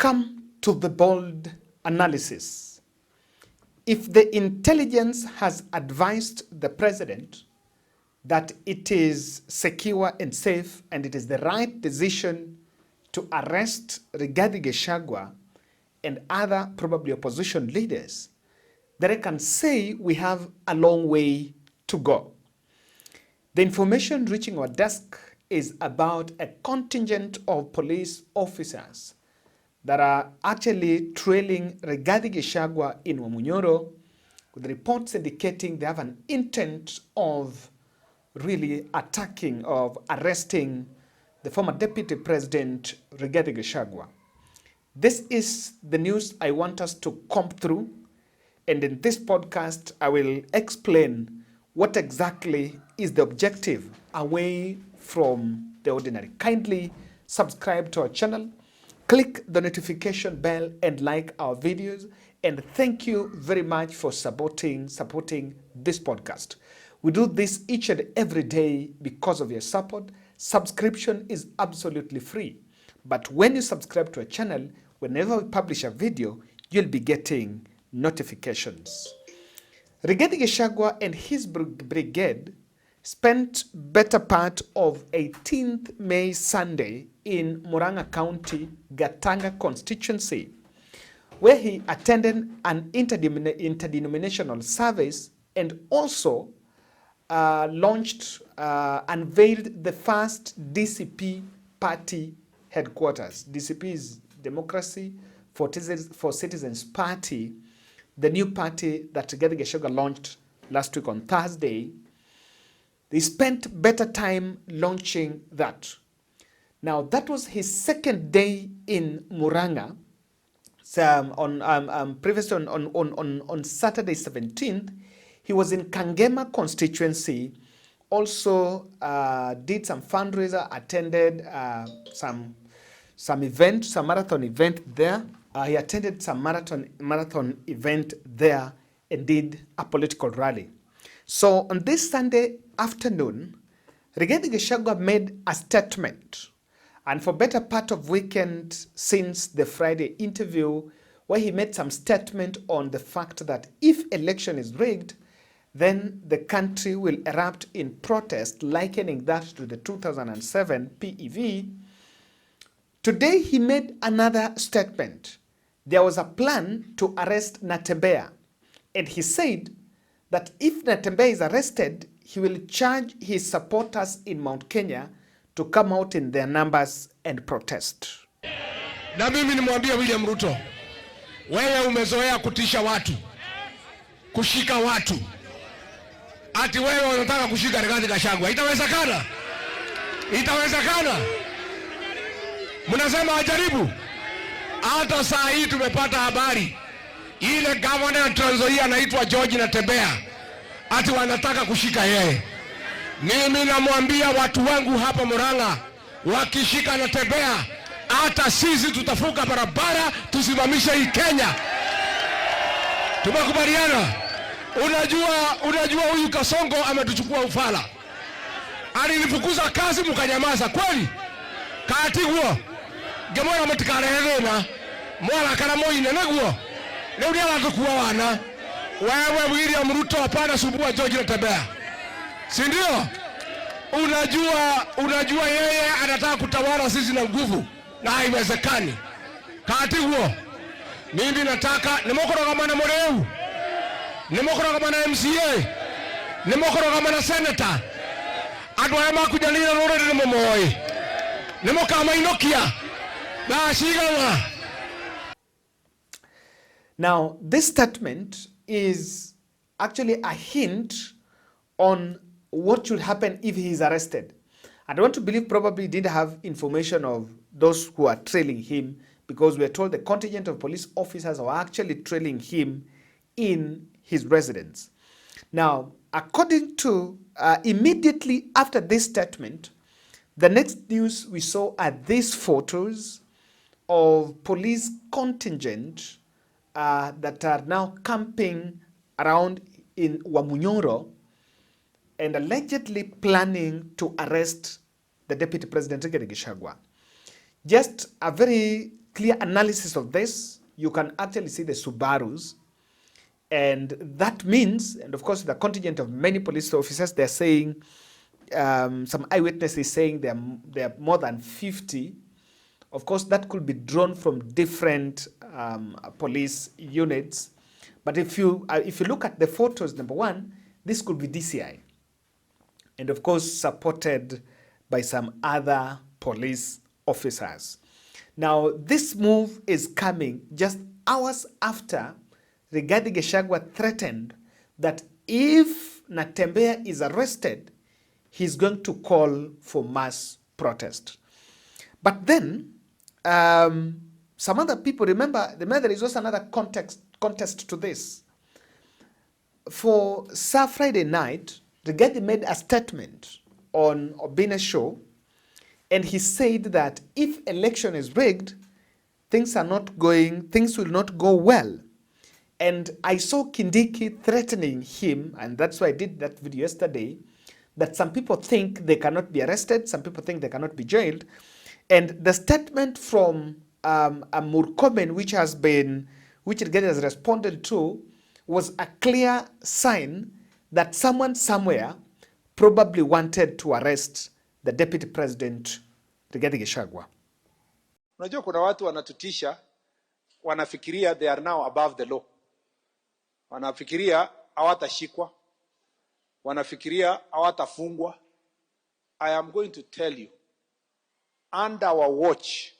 come to the bold analysis. If the intelligence has advised the president that it is secure and safe and it is the right decision to arrest Rigathi Gachagua and other probably opposition leaders, then I can say we have a long way to go. The information reaching our desk is about a contingent of police officers that are actually trailing Rigathi Gachagua in Wamunyoro, with reports indicating they have an intent of really attacking, of arresting the former Deputy President Rigathi Gachagua. This is the news I want us to comb through, and in this podcast I will explain what exactly is the objective away from the ordinary. Kindly subscribe to our channel, click the notification bell and like our videos, and thank you very much for supporting this podcast. We do this each and every day because of your support. Subscription is absolutely free, but when you subscribe to a channel, whenever we publish a video, you'll be getting notifications. Rigathi Gachagua and his brigade spent better part of 18th May Sunday in Murang'a County, Gatanga constituency, where he attended an interdenominational service and also unveiled the first DCP party headquarters. DCP is Democracy for Citizens Party, the new party that Rigathi Gachagua launched last week on Thursday. They spent better time launching that. Now, that was his second day in Murang'a. Previously on Saturday 17th, he was in Kangema constituency, also did some fundraiser, attended some marathon event there. He attended some marathon event there and did a political rally. So on this Sunday afternoon, Rigathi Gachagua made a statement, and for better part of weekend since the Friday interview, where he made some statement on the fact that if election is rigged, then the country will erupt in protest, likening that to the 2007 PEV. Today he made another statement. There was a plan to arrest Natembeya, and he said that if Natembeya is arrested, he will charge his supporters in Mount Kenya to come out in their numbers and protest. Na mimi nimwambia William Ruto, wewe umezoea kutisha watu, kushika watu. Ati wewe unataka kushika Rigathi Gachagua. Itawezekana? Itawezekana? Mnasema ajaribu? Hata saa hii tumepata habari ile governor wa Trans Nzoia anaitwa George Natembeya ati wanataka kushika yeye. Mimi namwambia watu wangu hapa Murang'a, wakishika Natembeya, hata sisi tutafuka barabara tusimamishe hii Kenya. Tumekubaliana? Unajua huyu Kasongo ametuchukua ufala. Alinifukuza kazi mkanyamaza, kweli? Kati huo gemora mutikarehena mwana kana moine naguo leo ndio atakuwa wana wewe William Ruto hapana sumbua George Natembeya, si ndio? Unajua yeye anataka kutawala sisi na nguvu na haiwezekani. Kati huo mimi nataka nimokoroga na Moreu, nimokoroga na MCA, nimokoroga na senator adwa makujanira rore ni momoi nimokama inokia. Now, this statement is actually a hint on what should happen if he is arrested. I want to believe probably did have information of those who are trailing him, because we are told the contingent of police officers are actually trailing him in his residence. Now, according to, immediately after this statement, the next news we saw are these photos of police contingent that are now camping around in Wamunyoro and allegedly planning to arrest the Deputy President Rigathi Gachagua. Just a very clear analysis of this, you can actually see the Subarus. And that means, and of course, the contingent of many police officers, they're saying, some eyewitnesses saying there are more than 50. Of course, that could be drawn from different police units. But if you look at the photos, number one, this could be DCI. And of course, supported by some other police officers. Now, this move is coming just hours after Rigathi Gachagua threatened that if Natembeya is arrested, he's going to call for mass protest. But then, some other people, remember there is also another contest to this. For Friday night, Rigathi made a statement on Obina's show, and he said that if election is rigged, things will not go well. And I saw Kindiki threatening him, and that's why I did that video yesterday, that some people think they cannot be arrested, some people think they cannot be jailed. And the statement from Murkomen, which Rigathi has responded to, was a clear sign that someone somewhere probably wanted to arrest the deputy president, Rigathi Gachagua. Unajua kuna watu wanatutisha, wanafikiria they are now above the law. Wanafikiria hawatashikwa, wanafikiria hawatafungwa. I am going to tell you, under our watch,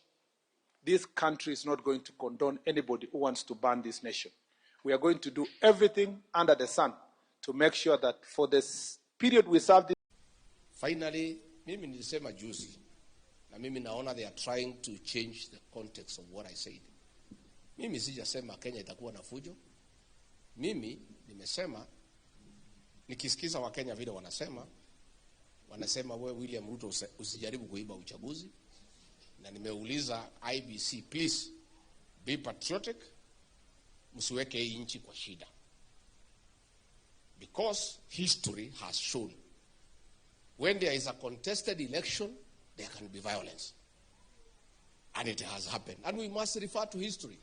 this country is not going to condone anybody who wants to ban this nation. We are going to do everything under the sun to make sure that for this period we serve this. Finally, mimi nilisema juzi, na mimi naona they are trying to change the context of what I said. Mimi sijasema Kenya itakuwa na fujo. Mimi nimesema, nikisikiza wa Kenya vile wanasema wewe William Ruto usijaribu kuiba uchaguzi. Na nimeuliza IBC, please be patriotic, msiweke hii nchi kwa shida. Because history has shown when there is a contested election, there can be violence. And it has happened. And we must refer to history.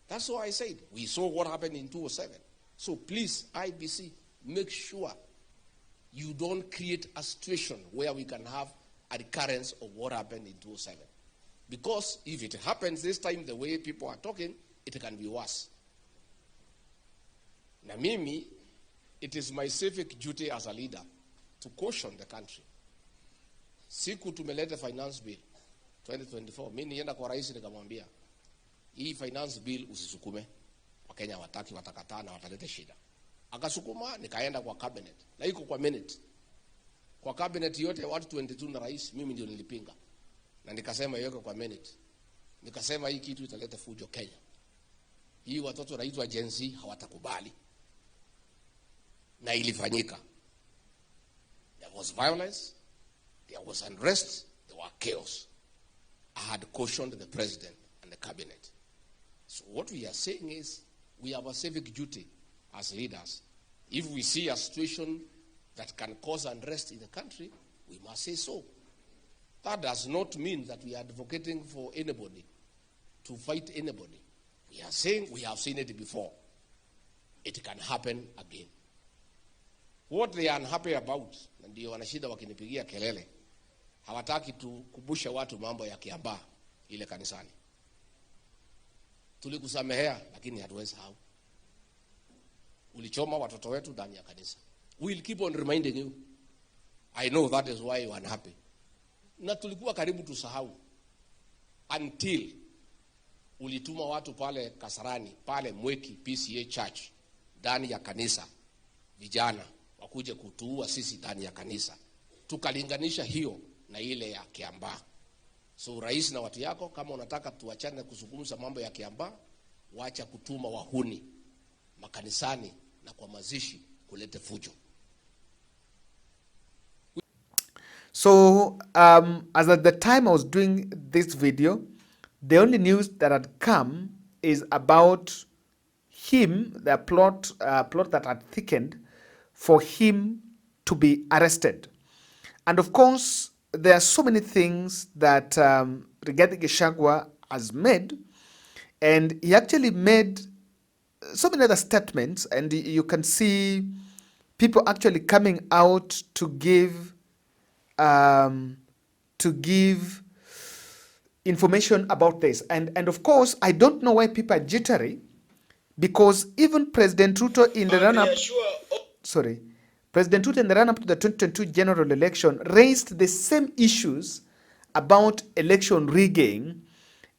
That's why I said, we saw what happened in 2007. So please, IBC, make sure you don't create a situation where we can have a recurrence of what happened in 2007. Because if it happens this time the way people are talking, it can be worse. Na mimi, it is my civic duty as a leader to caution the country. Siku tumeleta finance bill 2024, mimi nienda kwa rais nikamwambia, hii finance bill usisukume. Wakenya wataki, watakataa na wataleta shida. Akasukuma, nikaenda kwa cabinet. Na iko kwa minute. Kwa cabinet yote watu 22 na rais, mimi ndio nilipinga. Na nikasema iweke kwa minute. Nikasema hii kitu italeta fujo Kenya. Hii watoto wanaitwa Gen Z hawatakubali. Na ilifanyika. There was violence, there was unrest, there were chaos. I had cautioned the president and the cabinet. So what we are saying is, we have a civic duty as leaders. If we see a situation that can cause unrest in the country, we must say so. That does not mean that we are advocating for anybody to fight anybody. We are saying we have seen it before. It can happen again. What they are unhappy about, na ndio wanashida wakinipigia kelele, hawataki tukubushe watu mambo ya Kiambaa ile kanisani. Tulikusamehea lakini hatuwezi sahau. Ulichoma watoto wetu ndani ya kanisa. We'll keep on reminding you. I know that is why you are unhappy. Na tulikuwa karibu tusahau until ulituma watu pale Kasarani, pale Mweki PCA Church, ndani ya kanisa, vijana wakuje kutuua sisi ndani ya kanisa. Tukalinganisha hiyo na ile ya Kiambaa. So rais na watu yako, kama unataka tuachane kuzungumza mambo ya Kiambaa, wacha kutuma wahuni makanisani na kwa mazishi kulete fujo. So, as at the time I was doing this video, the only news that had come is about him, the plot that had thickened for him to be arrested. And of course, there are so many things that Rigathi Gachagua has made. And he actually made so many other statements, and you can see people actually coming out to give information about this. And of course, I don't know why people are jittery, because even President Ruto in the run-up, President Ruto in the run-up to the 2022 general election raised the same issues about election rigging,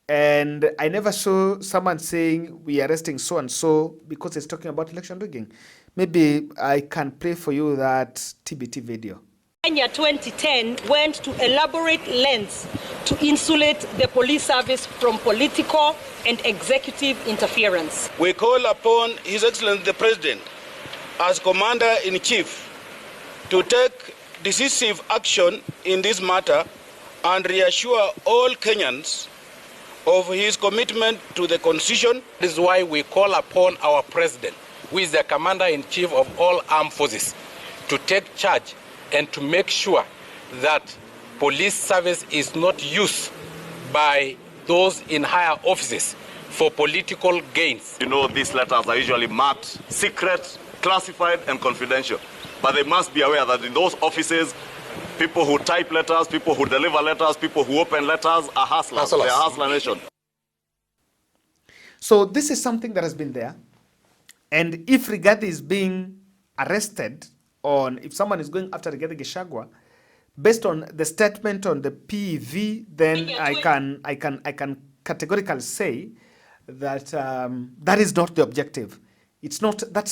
and I never saw someone saying we are arresting so and so because he's talking about election rigging. Maybe I can play for you that TBT video. Kenya 2010 went to elaborate lengths to insulate the police service from political and executive interference. We call upon His Excellency the President, as Commander-in-Chief, to take decisive action in this matter and reassure all Kenyans of his commitment to the Constitution. This is why we call upon our President, who is the Commander-in-Chief of all armed forces, to take charge and to make sure that police service is not used by those in higher offices for political gains. You know, these letters are usually marked secret, classified, and confidential. But they must be aware that in those offices, people who type letters, people who deliver letters, people who open letters are hustlers. They are hustler nation. So this is something that has been there. And if Rigathi is being arrested on, if someone is going after Rigathi Gachagua, based on the statement on the PEV, then I can categorically say that that is not the objective. That's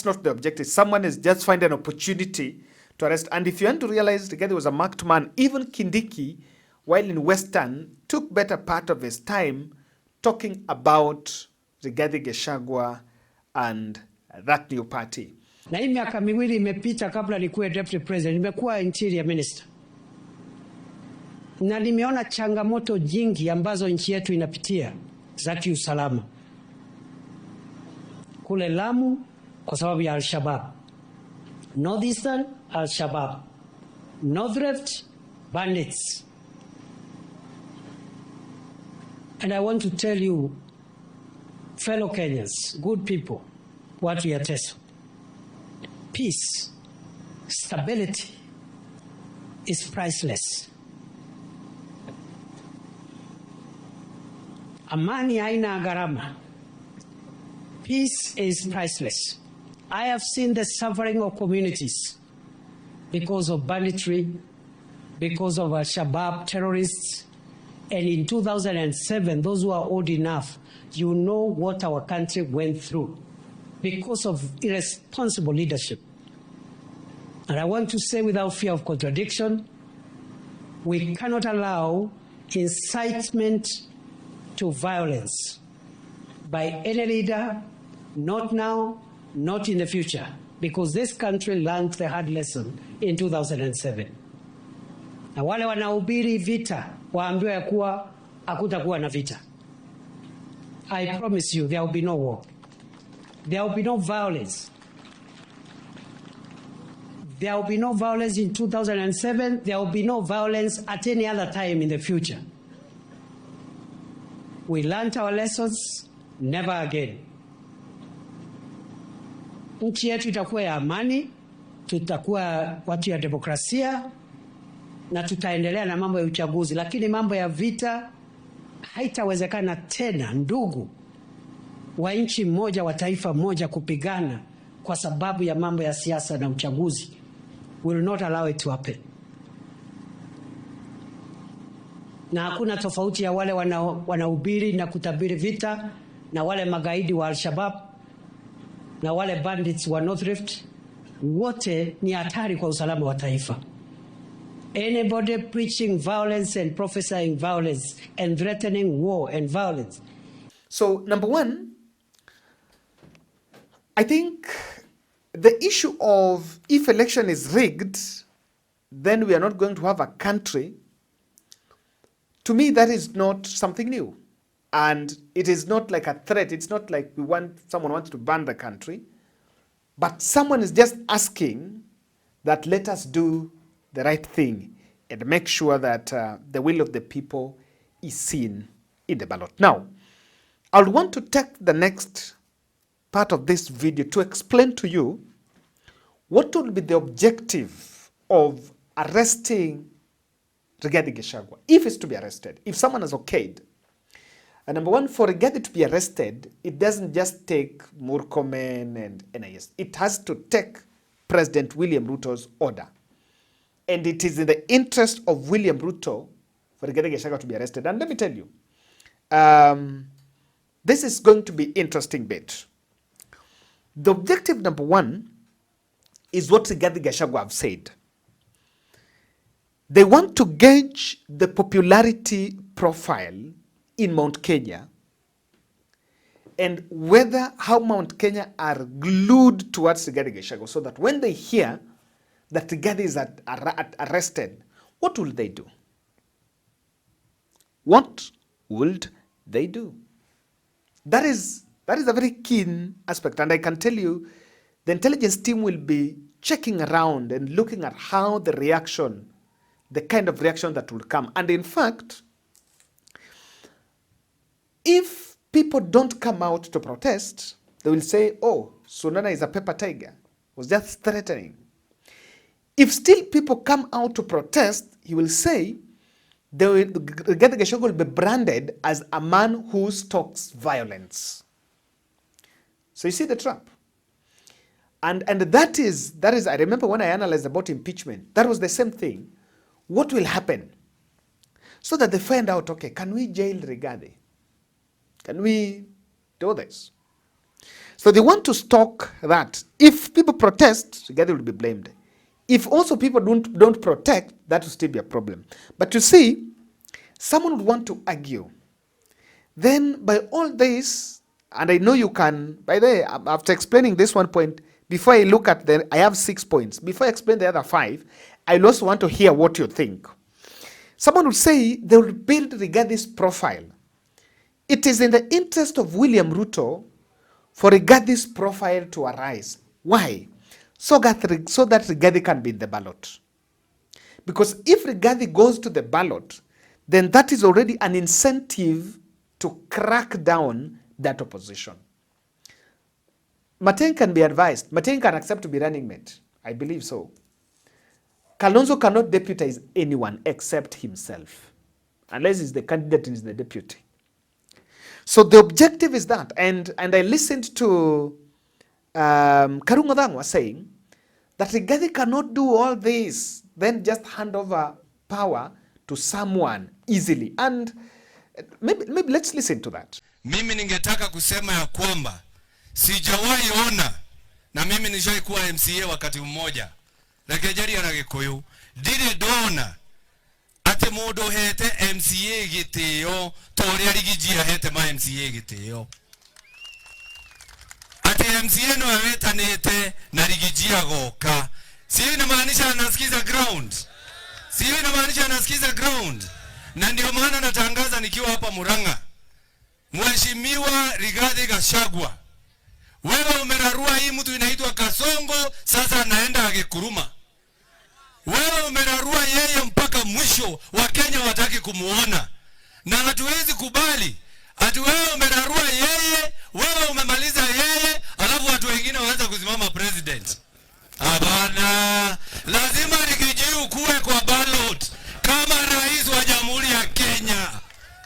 not the objective. Someone is just finding an opportunity to arrest. And if you want to realize Rigathi was a marked man, even Kindiki, while in Western, took better part of his time talking about Rigathi Gachagua and that new party. Na hii miaka miwili imepita kabla nikuwe deputy president, nimekuwa interior minister. Na nimeona changamoto jingi ambazo nchi yetu inapitia za kiusalama. Kule Lamu kwa sababu ya Al-Shabaab. Northeastern, Al-Shabaab. North Rift, bandits. And I want to tell you, fellow Kenyans, good people, what we are testing. Peace, stability is priceless. Amani haina gharama. Peace is priceless. I have seen the suffering of communities because of banditry, because of Al-Shabaab terrorists. And in 2007, those who are old enough, you know what our country went through because of irresponsible leadership. And I want to say without fear of contradiction, we cannot allow incitement to violence by any leader, not now, not in the future, because this country learned the hard lesson in 2007. Na wale wanahubiri vita waambiwa ya kuwa hakutakuwa na vita. I promise you there will be no war. There will be no violence. There will be no violence in 2007. There will be no violence at any other time in the future. We learned our lessons, never again. Nchi yetu itakuwa ya amani, tutakuwa watu ya demokrasia, na tutaendelea na mambo ya uchaguzi, lakini mambo ya vita haitawezekana tena. Ndugu wa nchi moja, wa taifa moja kupigana kwa sababu ya mambo ya siasa na uchaguzi. We will not allow it to happen. Na hakuna tofauti ya wale wanahubiri na kutabiri vita na wale magaidi wa Al-Shabaab na wale bandits wa North Rift. Wote ni hatari kwa usalama wa taifa. Anybody preaching violence and prophesying violence and threatening war and violence. So, number one, I think the issue of if election is rigged, then we are not going to have a country. To me, that is not something new. And it is not like a threat. It's not like someone wants to ban the country. But someone is just asking that let us do the right thing and make sure that the will of the people is seen in the ballot. Now, I'll want to take the next part of this video to explain to you what will be the objective of arresting Rigathi Gachagua, if it's to be arrested, if someone has okayed. And number one, for Rigathi to be arrested, it doesn't just take Murkomen and NIS. It has to take President William Ruto's order. And it is in the interest of William Ruto for Rigathi Gachagua to be arrested. And let me tell you, this is going to be interesting bit. The objective number one is what Rigathi Gachagua have said. They want to gauge the popularity profile in Mount Kenya and whether how Mount Kenya are glued towards Rigathi Gachagua, so that when they hear that Rigathi is arrested, what will they do? What would they do? That is a very keen aspect, and I can tell you the intelligence team will be checking around and looking at how the reaction, the kind of reaction that will come. And in fact, if people don't come out to protest, they will say, oh, Sunana is a paper tiger, was just threatening. If still people come out to protest, he will say, Rigathi Gachagua will be branded as a man who stalks violence. So you see the trap. And that is, I remember when I analyzed about impeachment, that was the same thing. What will happen? So that they find out, okay, can we jail Rigathi? Can we do this? So they want to stalk that. If people protest, Rigathi will be blamed. If also people don't protect, that will still be a problem. But you see, someone would want to argue. Then by all this, and I know you can, by the way, after explaining this one point, before I look at I have 6 points. Before I explain the other 5, I also want to hear what you think. Someone would say they will build Rigathi's profile. It is in the interest of William Ruto for Rigathi's profile to arise. Why? So that Rigathi can be in the ballot. Because if Rigathi goes to the ballot, then that is already an incentive to crack down that opposition. Matiang'i can be advised. Matiang'i can accept to be running mate. I believe so. Kalonzo cannot deputize anyone except himself, unless he's the candidate and he's the deputy. So the objective is that. And I listened to Karungo Dhangwa saying that Rigathi cannot do all this, then just hand over power to someone easily. And maybe let's listen to that. Mimi ningetaka kusema ya kwamba sijawahi ona, na mimi nishawahi kuwa MCA wakati mmoja, lakini na Gikuyu ndire ndona ati mundu hete MCA gitio toria rigijia hete ma MCA gitio. Ati MCA no awetanite na rigijia goka. Sio inamaanisha anasikiza ground. Sio inamaanisha anasikiza ground. Na ndio maana natangaza nikiwa hapa Murang'a, Mheshimiwa Rigathi Gachagua, wewe umerarua hii mtu inaitwa Kasongo, sasa anaenda Agikuruma. Wewe umerarua yeye mpaka mwisho, wa Kenya wataki kumuona. Na hatuwezi kubali. Ati wewe umerarua yeye, wewe umemaliza yeye, alafu watu wengine waanze kusimama president. Hapana, lazima Rigathi kuwe kwa ballot kama rais wa Jamhuri ya Kenya.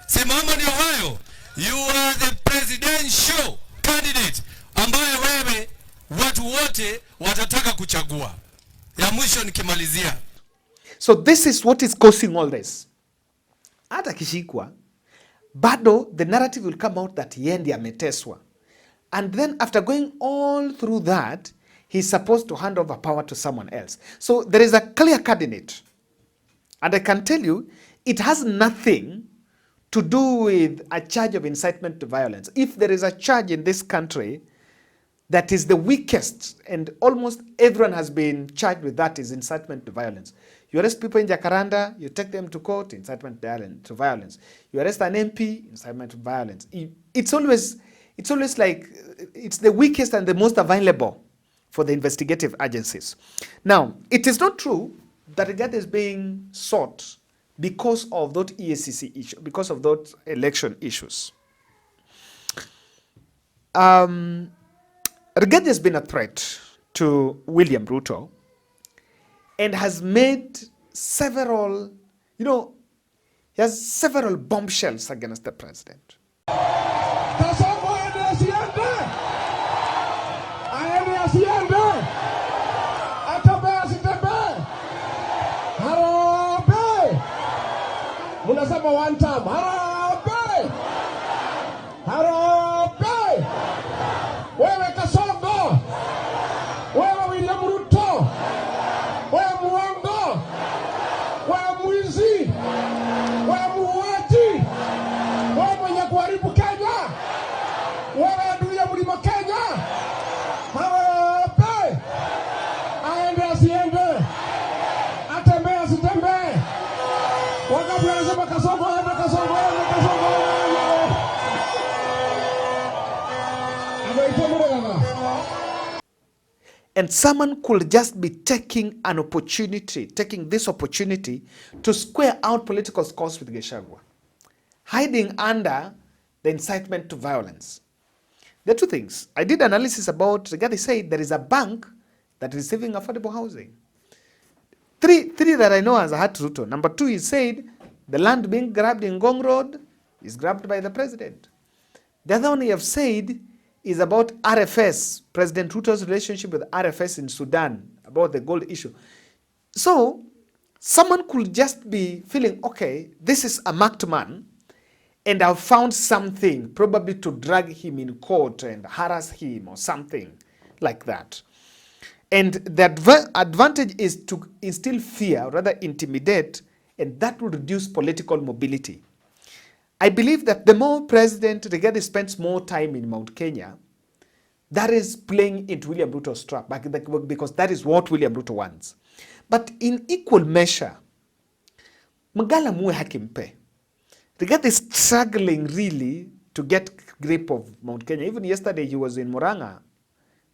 Simama ndio hayo. You are the presidential candidate ambaye wewe watu wote watataka kuchagua. Ya mwisho nikimalizia. So this is what is causing all this. Hata kishikwa, bado the narrative will come out that yeye ndiye ameteswa. And then after going all through that, he's supposed to hand over power to someone else. So there is a clear candidate. And I can tell you, it has nothing to do with a charge of incitement to violence. If there is a charge in this country that is the weakest, and almost everyone has been charged with that, is incitement to violence. You arrest people in Jacaranda, you take them to court, incitement to violence. You arrest an MP, incitement to violence. It's always like, it's the weakest and the most available for the investigative agencies. Now, it is not true that Rigathi is being sought because of that EACC issue, because of those election issues. Rigathi has been a threat to William Ruto and has made several, he has several bombshells against the president. Munasema one time. Harambee! Harambee! Wewe Kasongo! Wewe William Ruto! Wewe muongo! Wewe mwizi! Wewe muuaji! Wewe mwenye kuharibu Kenya! Wewe adui ya mlima Kenya! Harambee! Aende asiende! Atembee asitembee! And someone could just be taking this opportunity to square out political scores with Gachagua, hiding under the incitement to violence. There are two things. I did analysis about, Rigathi said there is a bank that is receiving affordable housing. Three that I know as a hard Ruto. Number two, he said the land being grabbed in Ngong Road is grabbed by the president. The other one he have said is about RFS, President Ruto's relationship with RFS in Sudan, about the gold issue. So someone could just be feeling, okay, this is a marked man, and I've found something, probably to drag him in court and harass him or something like that. And the advantage is to instill fear, or rather intimidate, and that will reduce political mobility. I believe that the more President Rigathi spends more time in Mount Kenya, that is playing into William Ruto's trap, because that is what William Ruto wants. But in equal measure, Magala muwe hakimpe. Rigathi is struggling really to get grip of Mount Kenya. Even yesterday he was in Murang'a,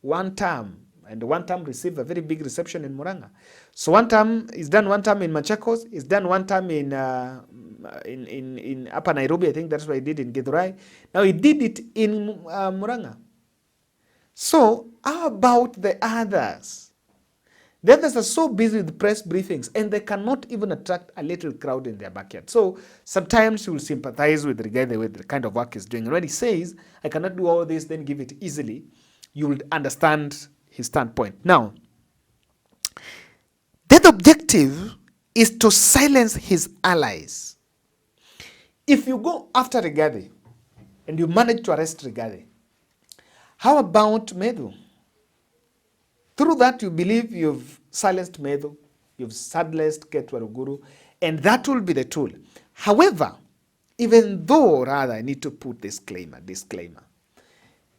one term, and one term received a very big reception in Murang'a. So one term is done one term in Machakos, is done one term in Upper Nairobi. I think that's what he did in Githurai. Now he did it in Murang'a. So how about the others? The others are so busy with press briefings and they cannot even attract a little crowd in their backyard. So sometimes you will sympathize with Rigathi with the kind of work he's doing. And when he says, I cannot do all this, then give it easily, you will understand his standpoint. Now, that objective is to silence his allies. If you go after Rigathi and you manage to arrest Rigathi, how about Medhu? Through that, you believe you've silenced Medhu, you've silenced Ketwaruguru, and that will be the tool. However, even though, rather, I need to put disclaimer,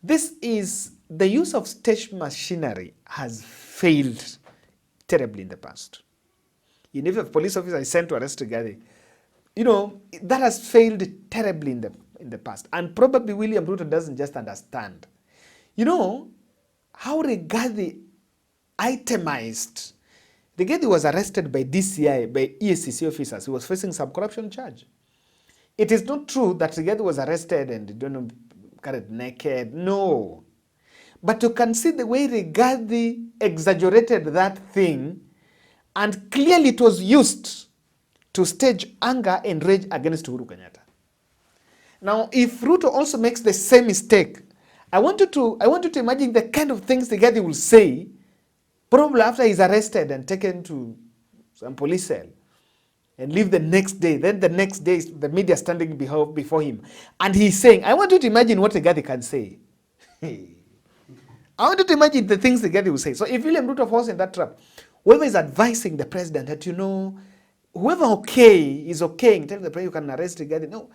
this is the use of state machinery has failed terribly in the past. If a police officer is sent to arrest Rigathi, that has failed terribly in the past. And probably William Ruto doesn't just understand. How Rigathi itemized. Rigathi was arrested by DCI, by EACC officers. He was facing some corruption charge. It is not true that Rigathi was arrested and carried naked. No. But you can see the way Rigathi exaggerated that thing, and clearly it was used to stage anger and rage against Uhuru Kenyatta. Now, if Ruto also makes the same mistake, I want you to imagine the kind of things Rigathi will say, probably after he's arrested and taken to some police cell, and leave the next day. Then the next day, the media standing before him, and he's saying, I want you to imagine what Rigathi can say. I want you to imagine the things Rigathi will say. So if William Ruto falls in that trap, whoever is advising the president that, whoever is okay, tell the president you can arrest Rigathi. No.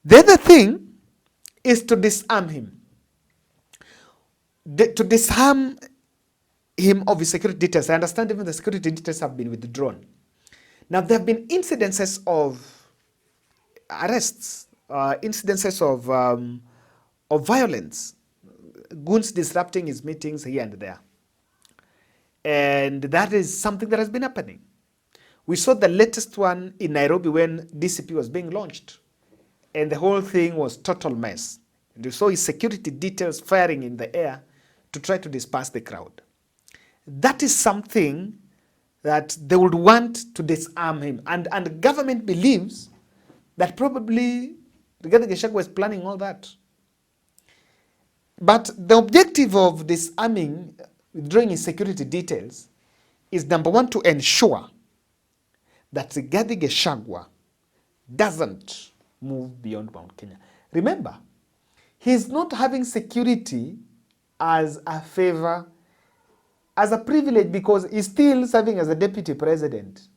The other thing is to disarm him. To disarm him of his security details. I understand even the security details have been withdrawn. Now, there have been incidences of arrests, incidences of violence, goons disrupting his meetings here and there. And that is something that has been happening. We saw the latest one in Nairobi when DCP was being launched, and the whole thing was total mess. And you saw his security details firing in the air to try to disperse the crowd. That is something that they would want to disarm him. And the government believes that probably Rigathi Gachagua was planning all that. But the objective of disarming, withdrawing his security details, is number one, to ensure that Rigathi Gachagua doesn't move beyond Mount Kenya. Remember, he's not having security as a favor, as a privilege, because he's still serving as a deputy president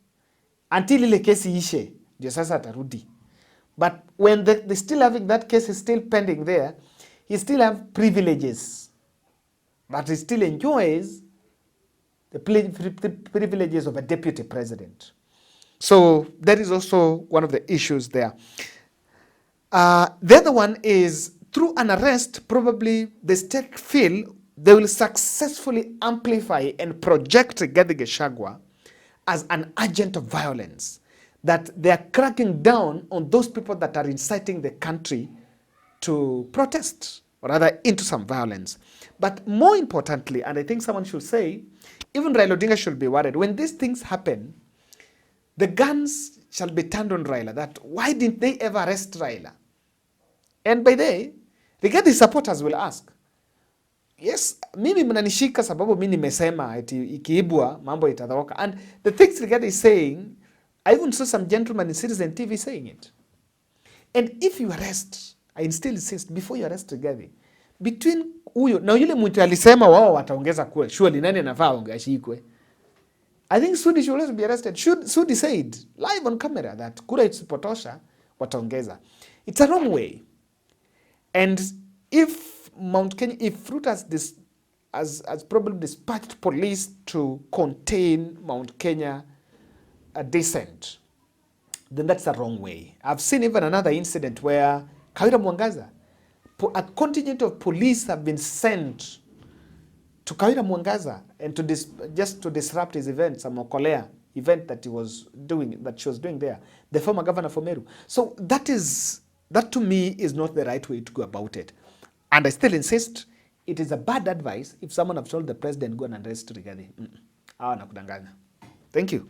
until ile kesi ishe, ndio sasa atarudi. But when they still having that case is still pending there, he still have privileges, but he still enjoys the privileges of a deputy president. So that is also one of the issues there. The other one is, through an arrest, probably the state feel they will successfully amplify and project Rigathi Gachagua as an agent of violence, that they are cracking down on those people that are inciting the country to protest, or rather into some violence. But more importantly, and I think someone should say, even Raila Odinga should be worried, when these things happen, the guns shall be turned on Raila, that why didn't they ever arrest Raila? And by the Rigathi supporters will ask, yes, mimi mnanishika sababu mimi nimesema eti ikiibwa mambo itadhooka. And the things Rigathi is saying, I even saw some gentleman in Citizen TV saying it. And if you arrest, I still insist, before you arrest Rigathi, between huyo na yule mtu alisema wao wataongeza kura, surely nani anafaa ashikwe? I think Sudi should also be arrested. Sudi said live on camera that kura isipotosha wataongeza. It's a wrong way. And if Mount Kenya, if Ruto has probably dispatched police to contain Mount Kenya descent, then that's the wrong way. I've seen even another incident where Kawira Mwangaza, a contingent of police have been sent to Kawira Mwangaza and just to disrupt his event, some Okolea event that she was doing there, the former governor for Meru. So that to me is not the right way to go about it. And I still insist, it is a bad advice if someone has told the president, go and arrest Rigathi. Nakudanganya. Thank you.